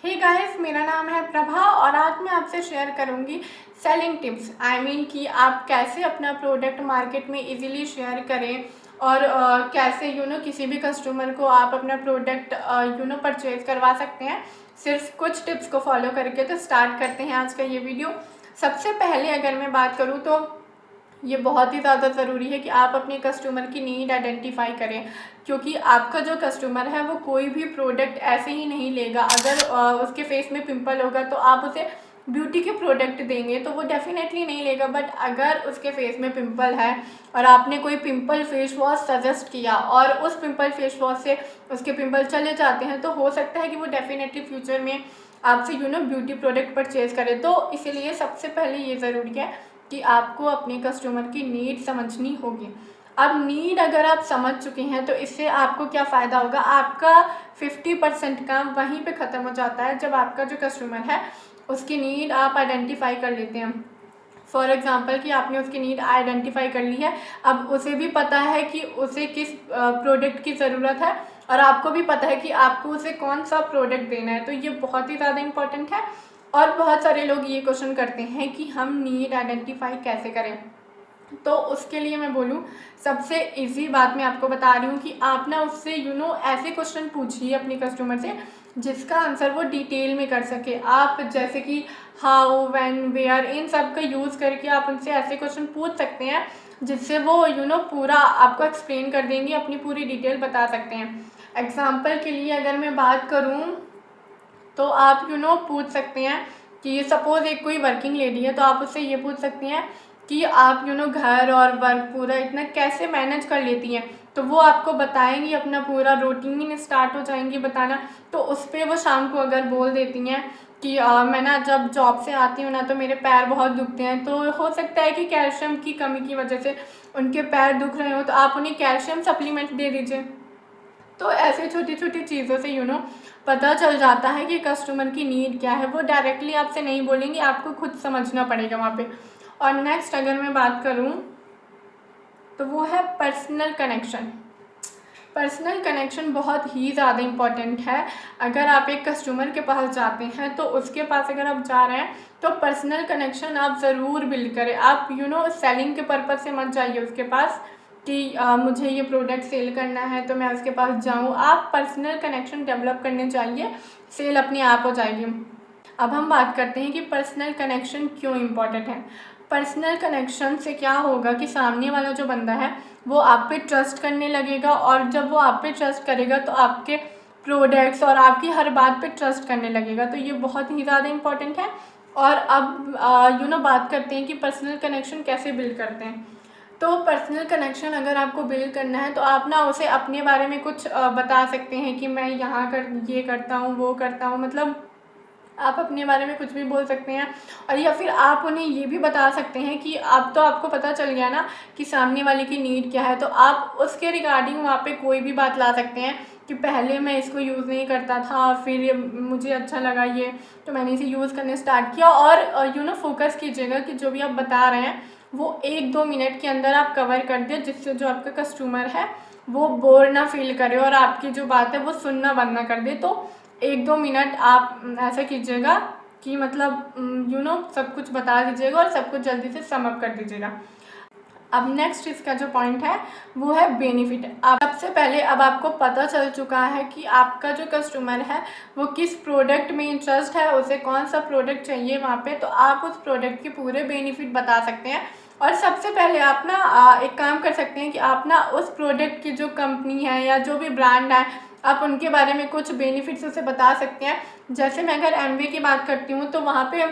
Hey guys, मेरा नाम है प्रभा और आज मैं आपसे शेयर करूंगी सेलिंग टिप्स। कि आप कैसे अपना प्रोडक्ट मार्केट में इजीली शेयर करें और कैसे किसी भी कस्टमर को आप अपना प्रोडक्ट परचेज करवा सकते हैं सिर्फ कुछ टिप्स को फॉलो करके। तो स्टार्ट करते हैं आज का ये वीडियो। सबसे पहले अगर मैं बात करूँ तो ये बहुत ही ज़्यादा ज़रूरी है कि आप अपने कस्टमर की नीड आइडेंटिफाई करें, क्योंकि आपका जो कस्टमर है वो कोई भी प्रोडक्ट ऐसे ही नहीं लेगा। अगर उसके फेस में पिंपल होगा तो आप उसे ब्यूटी के प्रोडक्ट देंगे तो वो डेफिनेटली नहीं लेगा। बट अगर उसके फेस में पिंपल है और आपने कोई पिंपल फेस वॉश सजेस्ट किया और उस पिंपल फेस वॉश से उसके पिंपल चले जाते हैं, तो हो सकता है कि वो डेफिनेटली फ्यूचर में आपसे ब्यूटी प्रोडक्ट परचेज़ करें। तो इसीलिए सबसे पहले ये ज़रूरी है कि आपको अपने कस्टमर की नीड समझनी होगी। अब नीड अगर आप समझ चुके हैं तो इससे आपको क्या फ़ायदा होगा, आपका 50% काम वहीं पे ख़त्म हो जाता है जब आपका जो कस्टमर है उसकी नीड आप आइडेंटिफाई कर लेते हैं। फॉर एग्ज़ाम्पल कि आपने उसकी नीड आइडेंटिफाई कर ली है, अब उसे भी पता है कि उसे किस प्रोडक्ट की ज़रूरत है और आपको भी पता है कि आपको उसे कौन सा प्रोडक्ट देना है। तो ये बहुत ही ज़्यादा इम्पॉर्टेंट है। और बहुत सारे लोग ये क्वेश्चन करते हैं कि हम नीड आइडेंटिफाई कैसे करें। तो उसके लिए मैं बोलूँ, सबसे इजी बात मैं आपको बता रही हूँ कि आप ना उससे ऐसे क्वेश्चन पूछिए अपने कस्टमर से जिसका आंसर वो डिटेल में कर सके। आप जैसे कि हाउ, व्हेन, वेयर, इन सब का यूज़ करके आप उनसे ऐसे क्वेश्चन पूछ सकते हैं जिससे वो पूरा आपको एक्सप्लेन कर देंगे, अपनी पूरी डिटेल बता सकते हैं। एग्ज़ाम्पल के लिए अगर मैं बात करूँ तो आप पूछ सकते हैं कि सपोज़ एक कोई वर्किंग लेडी है तो आप उससे ये पूछ सकते हैं कि आप घर और वर्क पूरा इतना कैसे मैनेज कर लेती हैं। तो वो आपको बताएंगी, अपना पूरा रूटीन स्टार्ट हो जाएंगी बताना। तो उस पर वो शाम को अगर बोल देती हैं कि मैं ना जब जॉब से आती हूँ ना तो मेरे पैर बहुत दुखते हैं, तो हो सकता है कि कैल्शियम की कमी की वजह से उनके पैर दुख रहे हो, तो आप उन्हें कैल्शियम सप्लीमेंट दे दीजिए। तो ऐसे छोटी छोटी चीज़ों से पता चल जाता है कि कस्टमर की नीड क्या है। वो डायरेक्टली आपसे नहीं बोलेंगे, आपको खुद समझना पड़ेगा वहाँ पे। और नेक्स्ट अगर मैं बात करूँ तो वो है पर्सनल कनेक्शन। पर्सनल कनेक्शन बहुत ही ज़्यादा इम्पॉर्टेंट है। अगर आप एक कस्टमर के पास जाते हैं तो उसके पास अगर आप जा रहे हैं तो पर्सनल कनेक्शन आप ज़रूर बिल्ड करें। आप सेलिंग के पर्पज़ से मत जाइए उसके पास कि मुझे ये प्रोडक्ट सेल करना है तो मैं उसके पास जाऊँ। आप पर्सनल कनेक्शन डेवलप करने चाहिए, सेल अपने आप हो जाएगी। अब हम बात करते हैं कि पर्सनल कनेक्शन क्यों इम्पॉर्टेंट है। पर्सनल कनेक्शन से क्या होगा कि सामने वाला जो बंदा है वो आप पे ट्रस्ट करने लगेगा, और जब वो आप पे ट्रस्ट करेगा तो आपके प्रोडक्ट्स और आपकी हर बात पे ट्रस्ट करने लगेगा। तो ये बहुत ही ज़्यादा इम्पॉर्टेंट है। और अब बात करते हैं कि पर्सनल कनेक्शन कैसे बिल्ड करते हैं। तो पर्सनल कनेक्शन अगर आपको बिल्ड करना है तो आप ना उसे अपने बारे में कुछ बता सकते हैं कि मैं यहाँ ये करता हूँ, वो करता हूँ, मतलब आप अपने बारे में कुछ भी बोल सकते हैं। और या फिर आप उन्हें ये भी बता सकते हैं कि अब तो आपको पता चल गया ना कि सामने वाले की नीड क्या है, तो आप उसके रिगार्डिंग वहाँ पे कोई भी बात ला सकते हैं कि पहले मैं इसको यूज़ नहीं करता था, फिर मुझे अच्छा लगा ये, तो मैंने इसे यूज़ करने स्टार्ट किया। और फोकस कीजिएगा कि जो भी आप बता रहे हैं वो 1-2 मिनट के अंदर आप कवर कर दें, जिससे जो आपका कस्टमर है वो बोर ना फील करे और आपकी जो बात है वो सुनना बंद ना कर दे। तो 1-2 मिनट आप ऐसा कीजिएगा कि मतलब सब कुछ बता दीजिएगा और सब कुछ जल्दी से सम अप कर दीजिएगा। अब नेक्स्ट इसका जो पॉइंट है वो है बेनिफिट। अब सबसे पहले अब आपको पता चल चुका है कि आपका जो कस्टमर है वो किस प्रोडक्ट में इंटरेस्ट है, उसे कौन सा प्रोडक्ट चाहिए वहाँ पे, तो आप उस प्रोडक्ट के पूरे बेनिफिट बता सकते हैं। और सबसे पहले आप ना एक काम कर सकते हैं कि आप ना उस प्रोडक्ट की जो कंपनी है या जो भी ब्रांड है आप उनके बारे में कुछ बेनिफिट्स उसे बता सकते हैं। जैसे मैं अगर एमवे की बात करती हूँ तो वहाँ पे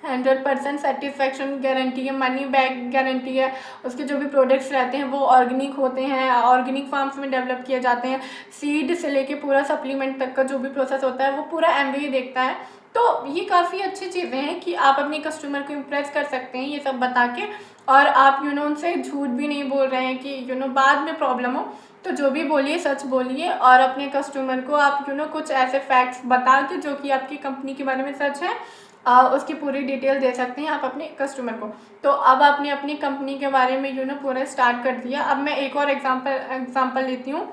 100% सेटिस्फेक्शन गारंटी है, मनी बैक गारंटी है। उसके जो भी प्रोडक्ट्स रहते हैं वो ऑर्गेनिक होते हैं, ऑर्गेनिक फार्म्स में डेवलप किए जाते हैं। सीड से लेके पूरा सप्लीमेंट तक का जो भी प्रोसेस होता है वो पूरा एमवे देखता है। तो ये काफ़ी अच्छी चीज़ें हैं कि आप अपने कस्टमर को इम्प्रेस कर सकते हैं ये सब बता के। और आप उनसे झूठ भी नहीं बोल रहे हैं कि बाद में प्रॉब्लम हो। तो जो भी बोलिए सच बोलिए और अपने कस्टमर को आप कुछ ऐसे फैक्ट्स बता के जो कि आपकी कंपनी के बारे में सच है उसकी पूरी डिटेल दे सकते हैं आप अपने कस्टमर को। तो अब आपने अपनी कंपनी के बारे में पूरा स्टार्ट कर दिया। अब मैं एक और एग्जांपल लेती हूँ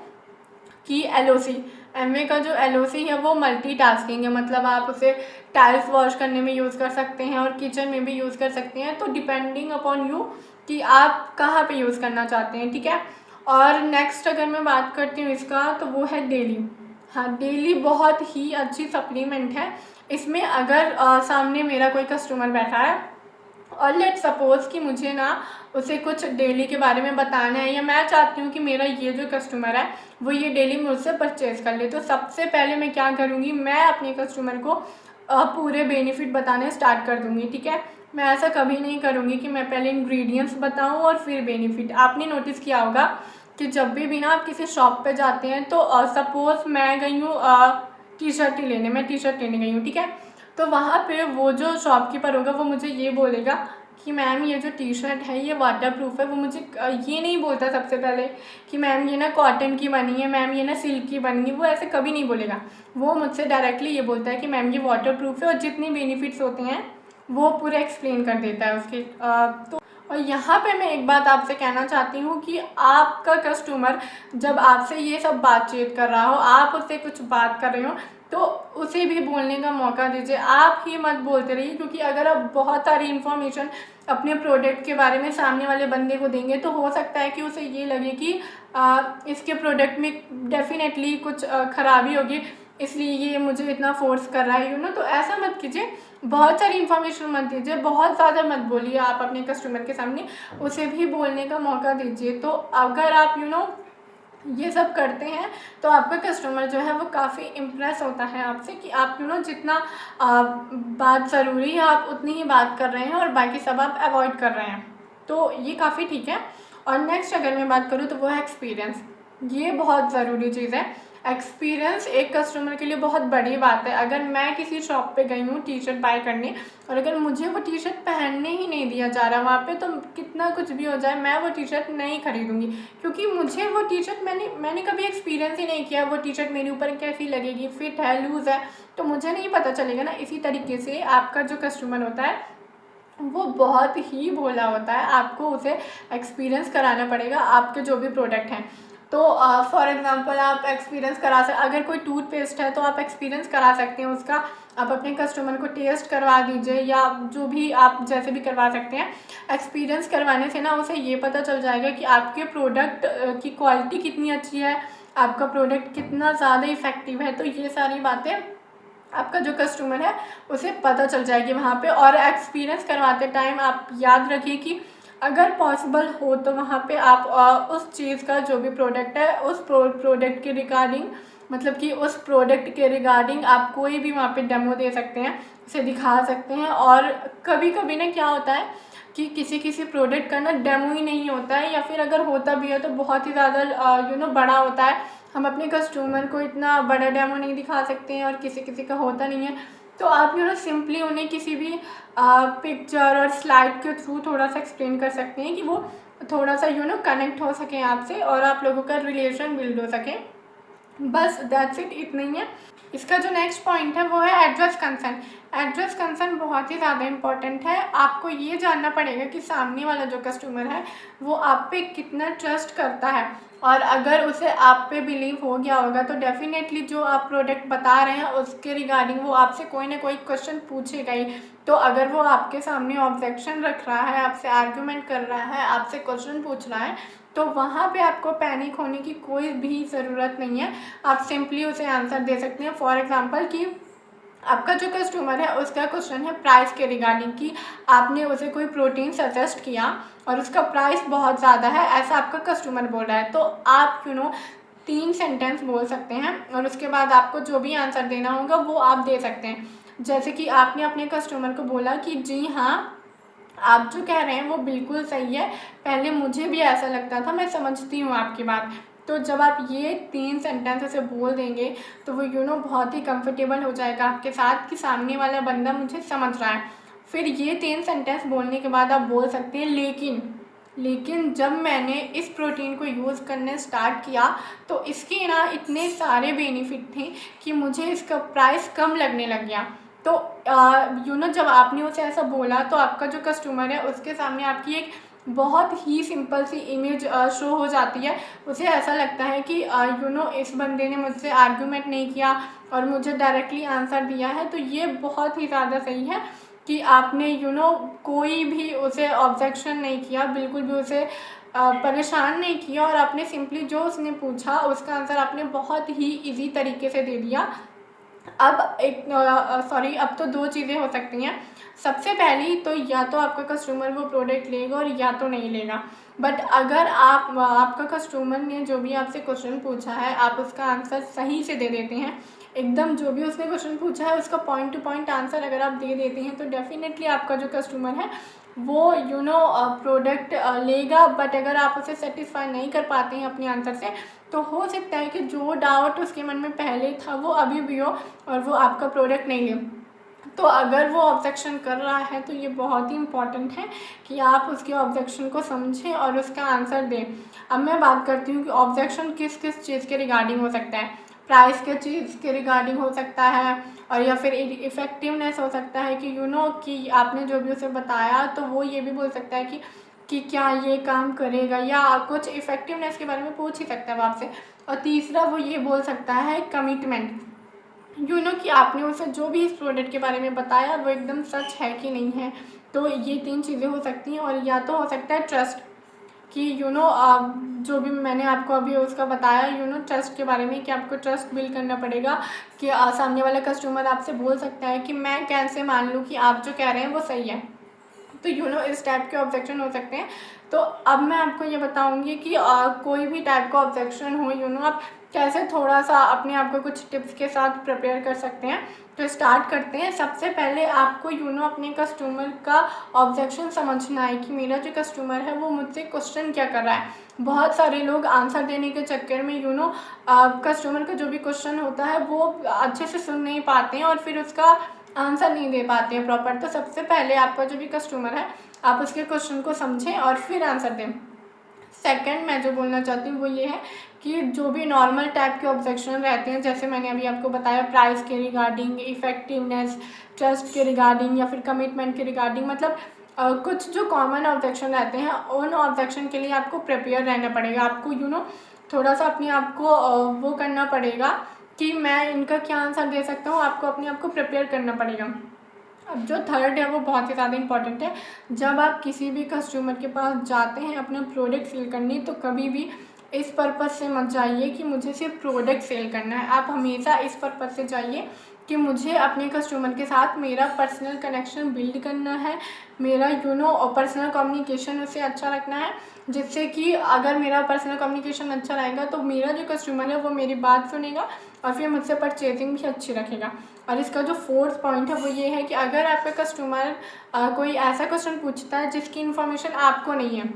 कि एलओसी। एमवे का जो एलओसी है वो मल्टीटास्किंग है, मतलब आप उसे टाइल्स वॉश करने में यूज़ कर सकते हैं और किचन में भी यूज़ कर सकते हैं, तो डिपेंडिंग अपॉन यू कि आप कहाँ पे यूज़ करना चाहते हैं, ठीक है। और नेक्स्ट अगर मैं बात करती हूँ इसका, तो वो है डेली। हाँ, डेली बहुत ही अच्छी सप्लीमेंट है। इसमें अगर सामने मेरा कोई कस्टमर बैठा है और लेट सपोज़ कि मुझे ना उसे कुछ डेली के बारे में बताना है, या मैं चाहती हूँ कि मेरा ये जो कस्टमर है वो ये डेली मुझसे परचेज़ कर ले, तो सबसे पहले मैं क्या करूँगी, मैं अपने कस्टमर को पूरे बेनिफिट बताने स्टार्ट कर दूँगी, ठीक है। मैं ऐसा कभी नहीं करूँगी कि मैं पहले इंग्रेडिएंट्स बताऊँ और फिर बेनिफिट। आपने नोटिस किया होगा कि जब भी ना आप किसी शॉप पे जाते हैं, तो सपोज़ मैं गई हूँ टी शर्ट ही लेने, मैं टी शर्ट लेने गई हूँ, ठीक है। तो वहाँ पे वो जो शॉपकीपर होगा वो मुझे ये बोलेगा कि मैम ये जो टी शर्ट है ये वाटरप्रूफ है। वो मुझे ये नहीं बोलता सबसे पहले कि मैम ये ना कॉटन की बनी है, मैम ये ना सिल्क की बनी है, वो ऐसे कभी नहीं बोलेगा। वो मुझसे डायरेक्टली ये बोलता है कि मैम ये वाटरप्रूफ है, और जितनी बेनिफिट्स होते हैं वो पूरे एक्सप्लेन कर देता है उसके। तो और यहाँ पे मैं एक बात आपसे कहना चाहती हूँ कि आपका कस्टमर जब आपसे ये सब बातचीत कर रहा हो, आप उससे कुछ बात कर रहे हो, तो उसे भी बोलने का मौका दीजिए। आप ही मत बोलते रहिए, क्योंकि अगर आप बहुत सारी इन्फॉर्मेशन अपने प्रोडक्ट के बारे में सामने वाले बंदे को देंगे, तो हो सकता है कि उसे ये लगे कि इसके प्रोडक्ट में डेफिनेटली कुछ खराबी होगी, इसलिए ये मुझे इतना फोर्स कर रहा है, तो ऐसा मत कीजिए। बहुत सारी इन्फॉर्मेशन मत दीजिए, बहुत ज़्यादा मत बोलिए आप अपने कस्टमर के सामने, उसे भी बोलने का मौका दीजिए। तो अगर आप ये सब करते हैं, तो आपका कस्टमर जो है वो काफ़ी इम्प्रेस होता है आपसे कि आप जितना बात ज़रूरी है आप उतनी ही बात कर रहे हैं और बाकी सब आप अवॉइड कर रहे हैं, तो ये काफ़ी ठीक है। और नेक्स्ट अगर मैं बात करूँ तो वो है एक्सपीरियंस। ये बहुत ज़रूरी चीज़ है। एक्सपीरियंस एक कस्टमर के लिए बहुत बड़ी बात है। अगर मैं किसी शॉप पे गई हूँ टी शर्ट बाय करने, और अगर मुझे वो टी शर्ट पहनने ही नहीं दिया जा रहा वहाँ पे, तो कितना कुछ भी हो जाए मैं वो टी शर्ट नहीं खरीदूँगी, क्योंकि मुझे वो टी शर्ट मैंने कभी एक्सपीरियंस ही नहीं किया वो टी शर्ट मेरे ऊपर कैसी लगेगी, फिट है, लूज़ है, तो मुझे नहीं पता चलेगा ना। इसी तरीके से आपका जो कस्टमर होता है वो बहुत ही भोला होता है, आपको उसे एक्सपीरियंस कराना पड़ेगा आपके जो भी प्रोडक्ट हैं। तो फॉर एग्ज़ाम्पल आप एक्सपीरियंस करा अगर कोई टूथपेस्ट है तो आप एक्सपीरियंस करा सकते हैं उसका, आप अपने कस्टमर को टेस्ट करवा दीजिए, या जो भी आप जैसे भी करवा सकते हैं। एक्सपीरियंस करवाने से ना उसे ये पता चल जाएगा कि आपके प्रोडक्ट की क्वालिटी कितनी अच्छी है, आपका प्रोडक्ट कितना ज़्यादा इफ़ेक्टिव है, तो ये सारी बातें आपका जो कस्टमर है उसे पता चल जाएगी वहाँ पे। और एक्सपीरियंस करवाते टाइम आप याद रखिए कि अगर पॉसिबल हो तो वहाँ पे आप उस चीज़ का जो भी प्रोडक्ट है उस प्रोडक्ट के रिगार्डिंग, मतलब कि उस प्रोडक्ट के रिगार्डिंग आप कोई भी वहाँ पे डेमो दे सकते हैं, उसे दिखा सकते हैं। और कभी कभी ना क्या होता है कि किसी प्रोडक्ट का ना डेमो ही नहीं होता है, या फिर अगर होता भी है तो बहुत ही ज़्यादा बड़ा होता है। हम अपने कस्टमर को इतना बड़ा डेमो नहीं दिखा सकते हैं और किसी का होता नहीं है, तो आप सिंपली उन्हें किसी भी पिक्चर और स्लाइड के थ्रू थोड़ा सा एक्सप्लेन कर सकते हैं कि वो थोड़ा सा कनेक्ट हो सके आपसे और आप लोगों का रिलेशन बिल्ड हो सके। बस दैट्स इट, इतना ही है। इसका जो नेक्स्ट पॉइंट है वो है एड्रेस कंसर्न। एड्रेस कंसर्न बहुत ही ज़्यादा इम्पॉर्टेंट है। आपको ये जानना पड़ेगा कि सामने वाला जो कस्टमर है वो आप पे कितना ट्रस्ट करता है, और अगर उसे आप पे बिलीव हो गया होगा तो डेफिनेटली जो आप प्रोडक्ट बता रहे हैं उसके रिगार्डिंग वो आपसे कोई ना कोई क्वेश्चन पूछेगा ही। तो अगर वो आपके सामने ऑब्जेक्शन रख रहा है, आपसे आर्ग्यूमेंट कर रहा है, आपसे क्वेश्चन पूछ रहा है, तो वहाँ पे आपको पैनिक होने की कोई भी ज़रूरत नहीं है। आप सिंपली उसे आंसर दे सकते हैं। फॉर एग्ज़ाम्पल कि आपका जो कस्टमर है उसका क्वेश्चन है प्राइस के रिगार्डिंग, कि आपने उसे कोई प्रोटीन सजेस्ट किया और उसका प्राइस बहुत ज़्यादा है, ऐसा आपका कस्टमर बोल रहा है, तो आप 3 सेंटेंस बोल सकते हैं और उसके बाद आपको जो भी आंसर देना होगा वो आप दे सकते हैं। जैसे कि आपने अपने कस्टमर को बोला कि जी हाँ, आप जो कह रहे हैं वो बिल्कुल सही है, पहले मुझे भी ऐसा लगता था, मैं समझती हूँ आपकी बात। तो जब आप ये 3 सेंटेंस ऐसे बोल देंगे तो वो बहुत ही कंफर्टेबल हो जाएगा आपके साथ कि सामने वाला बंदा मुझे समझ रहा है। फिर ये 3 सेंटेंस बोलने के बाद आप बोल सकते हैं लेकिन जब मैंने इस प्रोटीन को यूज़ करने स्टार्ट किया तो इसके ना इतने सारे बेनिफिट थे कि मुझे इसका प्राइस कम लगने लग गया। तो जब आपने उसे ऐसा बोला तो आपका जो कस्टमर है उसके सामने आपकी एक बहुत ही सिंपल सी इमेज शो हो जाती है। उसे ऐसा लगता है कि इस बंदे ने मुझसे आर्गुमेंट नहीं किया और मुझे डायरेक्टली आंसर दिया है। तो ये बहुत ही ज़्यादा सही है कि आपने कोई भी उसे ऑब्जेक्शन नहीं किया, बिल्कुल भी उसे परेशान नहीं किया, और आपने सिंपली जो उसने पूछा उसका आंसर आपने बहुत ही ईज़ी तरीके से दे दिया। अब तो दो चीज़ें हो सकती हैं। सबसे पहली तो या तो आपका कस्टमर वो प्रोडक्ट लेगा और या तो नहीं लेगा। बट अगर आपका कस्टमर ने जो भी आपसे क्वेश्चन पूछा है आप उसका आंसर सही से दे देते हैं, एकदम जो भी उसने क्वेश्चन पूछा है उसका पॉइंट टू पॉइंट आंसर अगर आप दे देते हैं, तो डेफिनेटली आपका जो कस्टमर है वो प्रोडक्ट लेगा। बट अगर आप उसे सेटिस्फाई नहीं कर पाते हैं अपने आंसर से, तो हो सकता है कि जो डाउट उसके मन में पहले था वो अभी भी हो और वो आपका प्रोडक्ट नहीं ले। तो अगर वो ऑब्जेक्शन कर रहा है तो ये बहुत ही इम्पॉर्टेंट है कि आप उसके ऑब्जेक्शन को समझें और उसका आंसर दें। अब मैं बात करती हूँ कि ऑब्जेक्शन किस किस चीज़ के रिगार्डिंग हो सकता है। प्राइस के चीज़ के रिगार्डिंग हो सकता है, और या फिर इफ़ेक्टिवनेस हो सकता है कि कि आपने जो भी उसे बताया तो वो ये भी बोल सकता है कि क्या ये काम करेगा, या कुछ इफ़ेक्टिवनेस के बारे में पूछ ही सकता है वो आपसे। और तीसरा वो ये बोल सकता है कमिटमेंट, कि आपने उसे जो भी इस प्रोडक्ट के बारे में बताया वो एकदम सच है कि नहीं है। तो ये तीन चीज़ें हो सकती हैं। और या तो हो सकता है ट्रस्ट, कि जो भी मैंने आपको अभी उसका बताया ट्रस्ट के बारे में, कि आपको ट्रस्ट बिल्ड करना पड़ेगा कि सामने वाला कस्टमर आपसे बोल सकता है कि मैं कैसे मान लूँ कि आप जो कह रहे हैं वो सही है। तो इस टाइप के ऑब्जेक्शन हो सकते हैं। तो अब मैं आपको ये बताऊंगी कि कोई भी टाइप का ऑब्जेक्शन हो आप कैसे थोड़ा सा अपने आप को कुछ टिप्स के साथ प्रिपेयर कर सकते हैं। तो स्टार्ट करते हैं। सबसे पहले आपको अपने कस्टमर का ऑब्जेक्शन समझना है कि मेरा जो कस्टमर है वो मुझसे क्वेश्चन क्या कर रहा है। बहुत सारे लोग आंसर देने के चक्कर में कस्टमर का जो भी क्वेश्चन होता है वो अच्छे से सुन नहीं पाते हैं और फिर उसका आंसर नहीं दे पाते हैं प्रॉपर। तो सबसे पहले आपका जो भी कस्टमर है आप उसके क्वेश्चन को समझें और फिर आंसर दें। सेकंड मैं जो बोलना चाहती हूँ वो ये है कि जो भी नॉर्मल टाइप के ऑब्जेक्शन रहते हैं, जैसे मैंने अभी आपको बताया प्राइस के रिगार्डिंग, इफ़ेक्टिवनेस, ट्रस्ट के रिगार्डिंग या फिर कमिटमेंट के रिगार्डिंग, मतलब कुछ जो कॉमन ऑब्जेक्शन रहते हैं उन ऑब्जेक्शन के लिए आपको प्रिपेयर रहना पड़ेगा। आपको थोड़ा सा अपने आप को वो करना पड़ेगा कि मैं इनका क्या आंसर दे सकता हूँ। आपको अपने आप को प्रिपेयर करना पड़ेगा। अब जो थर्ड है वो बहुत ही ज़्यादा इम्पॉर्टेंट है। जब आप किसी भी कस्टमर के पास जाते हैं अपना प्रोडक्ट सेल करने, तो कभी भी इस पर्पज़ से मत जाइए कि मुझे सिर्फ प्रोडक्ट सेल करना है। आप हमेशा इस पर्पज़ से जाइए कि मुझे अपने कस्टमर के साथ मेरा पर्सनल कनेक्शन बिल्ड करना है, मेरा पर्सनल कम्युनिकेशन उससे अच्छा रखना है, जिससे कि अगर मेरा पर्सनल कम्युनिकेशन अच्छा रहेगा तो मेरा जो कस्टमर है वो मेरी बात सुनेगा और फिर मुझसे परचेजिंग भी अच्छी रखेगा। और इसका जो फोर्थ पॉइंट है वो ये है कि अगर आपका कस्टमर कोई ऐसा क्वेश्चन पूछता है जिसकी इन्फॉर्मेशन आपको नहीं है,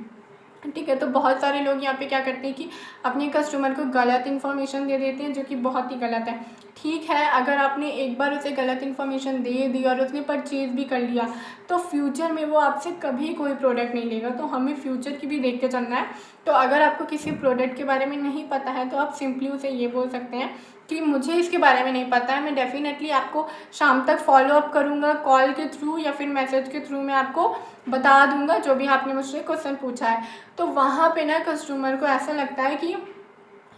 ठीक है, तो बहुत सारे लोग यहाँ पे क्या करते हैं कि अपने कस्टमर को गलत इन्फॉर्मेशन दे देते हैं, जो कि बहुत ही गलत है। ठीक है, अगर आपने एक बार उसे गलत इन्फॉर्मेशन दे दी और उसने परचेज़ भी कर लिया तो फ्यूचर में वो आपसे कभी कोई प्रोडक्ट नहीं लेगा। तो हमें फ्यूचर की भी देख के चलना है। तो अगर आपको किसी प्रोडक्ट के बारे में नहीं पता है तो आप सिंपली उसे ये बोल सकते हैं कि मुझे इसके बारे में नहीं पता है, मैं डेफिनेटली आपको शाम तक फॉलो अप करूँगा कॉल के थ्रू या फिर मैसेज के थ्रू, मैं आपको बता दूँगा जो भी आपने मुझसे क्वेश्चन पूछा है। तो वहाँ पे ना कस्टमर को ऐसा लगता है कि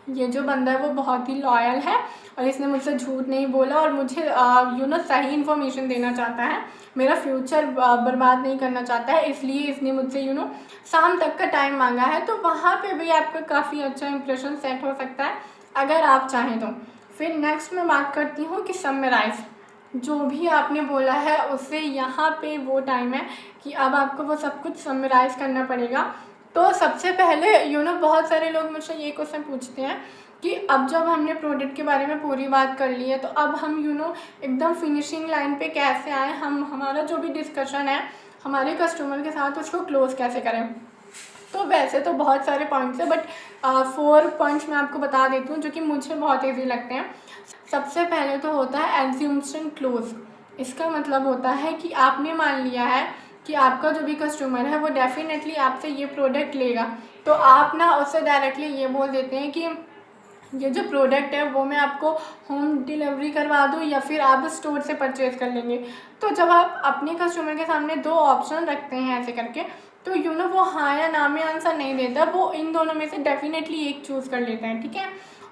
ये जो बंदा है वो बहुत ही लॉयल है और इसने मुझसे झूठ नहीं बोला और मुझे सही इन्फॉर्मेशन देना चाहता है, मेरा फ्यूचर बर्बाद नहीं करना चाहता है, इसलिए इसने मुझसे शाम तक का टाइम मांगा है। तो वहाँ पे भी आपका काफ़ी अच्छा इंप्रेशन सेट हो सकता है अगर आप चाहें तो। फिर नेक्स्ट मैं बात करती हूँ कि समराइज़, जो भी आपने बोला है उससे यहाँ पे वो टाइम है कि अब आपको वो सब कुछ समराइज़ करना पड़ेगा। तो सबसे पहले बहुत सारे लोग मुझसे ये क्वेश्चन पूछते हैं कि अब जब हमने प्रोडक्ट के बारे में पूरी बात कर ली है तो अब हम एकदम फिनिशिंग लाइन पे कैसे आए, हम हमारा जो भी डिस्कशन है हमारे कस्टमर के साथ उसको क्लोज़ कैसे करें। तो वैसे तो बहुत सारे पॉइंट्स हैं, बट 4 पॉइंट्स मैं आपको बता देती हूँ जो कि मुझे बहुत ईजी लगते हैं। सबसे पहले तो होता है एज्यूम्पशन क्लोज। इसका मतलब होता है कि आपने मान लिया है कि आपका जो भी कस्टमर है वो डेफिनेटली आपसे ये प्रोडक्ट लेगा, तो आप ना उससे डायरेक्टली ये बोल देते हैं कि ये जो प्रोडक्ट है वो मैं आपको होम डिलीवरी करवा दूँ या फिर आप स्टोर से परचेज़ कर लेंगे। तो जब आप अपने कस्टमर के सामने दो ऑप्शन रखते हैं ऐसे करके, तो वो हाँ या ना में आंसर नहीं देता, वो इन दोनों में से डेफिनेटली एक चूज़ कर लेता है, ठीक है।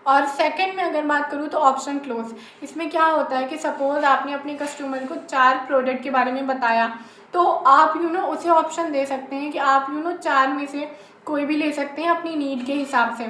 और सेकंड में अगर बात करूँ तो ऑप्शन क्लोज, इसमें क्या होता है कि सपोज़ आपने अपने कस्टमर को 4 प्रोडक्ट के बारे में बताया, तो आप उसे ऑप्शन दे सकते हैं कि आप 4 में से कोई भी ले सकते हैं अपनी नीड के हिसाब से,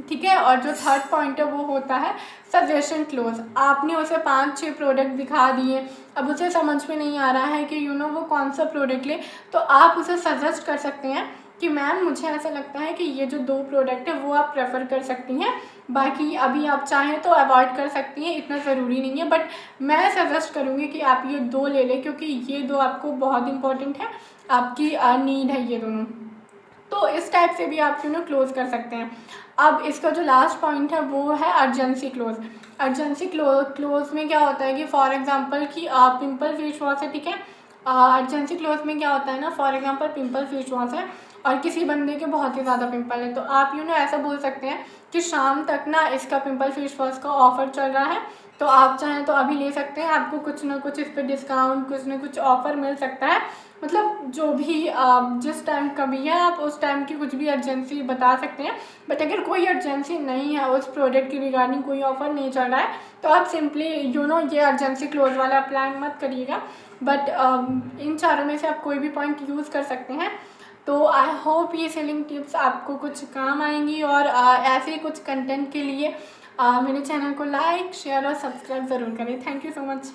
ठीक है। और जो थर्ड पॉइंट है वो होता है सजेशन क्लोज। आपने उसे 5-6 प्रोडक्ट दिखा दिए, अब उसे समझ में नहीं आ रहा है कि वो कौन सा प्रोडक्ट ले, तो आप उसे सजेस्ट कर सकते हैं कि मैम मुझे ऐसा लगता है कि ये जो 2 प्रोडक्ट है वो आप प्रेफर कर सकती हैं, बाकी अभी आप चाहें तो अवॉइड कर सकती हैं, इतना ज़रूरी नहीं है, बट मैं सजेस्ट करूँगी कि आप ये 2 ले लें क्योंकि ये 2 आपको बहुत इंपॉर्टेंट है, आपकी नीड है ये दोनों। तो इस टाइप से भी आप क्लोज़ कर सकते हैं। अब इसका जो लास्ट पॉइंट है वो है अर्जेंसी क्लोज। अर्जेंसी क्लोज में क्या होता है कि फॉर एग्जांपल कि पिंपल फेस वॉश है, ठीक है। अर्जेंसी क्लोज में क्या होता है ना, for example pimple face wash है और किसी बंदे के बहुत ही ज़्यादा पिंपल है, तो आप ऐसा बोल सकते हैं कि शाम तक ना इसका पिंपल फेस वॉश का ऑफ़र चल रहा है, तो आप चाहें तो अभी ले सकते हैं, आपको कुछ ना कुछ इस पर डिस्काउंट, कुछ ना कुछ ऑफ़र मिल सकता है। मतलब जो भी जिस टाइम का भी है आप उस टाइम की कुछ भी अर्जेंसी बता सकते हैं, बट अगर कोई अर्जेंसी नहीं है, उस प्रोडक्ट की रिगार्डिंग कोई ऑफ़र नहीं चल रहा है, तो आप सिंपली ये अर्जेंसी क्लोज वाला प्लान मत करिएगा। बट इन चारों में से आप कोई भी पॉइंट यूज़ कर सकते हैं। तो आई होप ये सेलिंग टिप्स आपको कुछ काम आएंगी, और ऐसे ही कुछ कंटेंट के लिए मेरे चैनल को लाइक, शेयर और सब्सक्राइब ज़रूर करें। Thank you so much.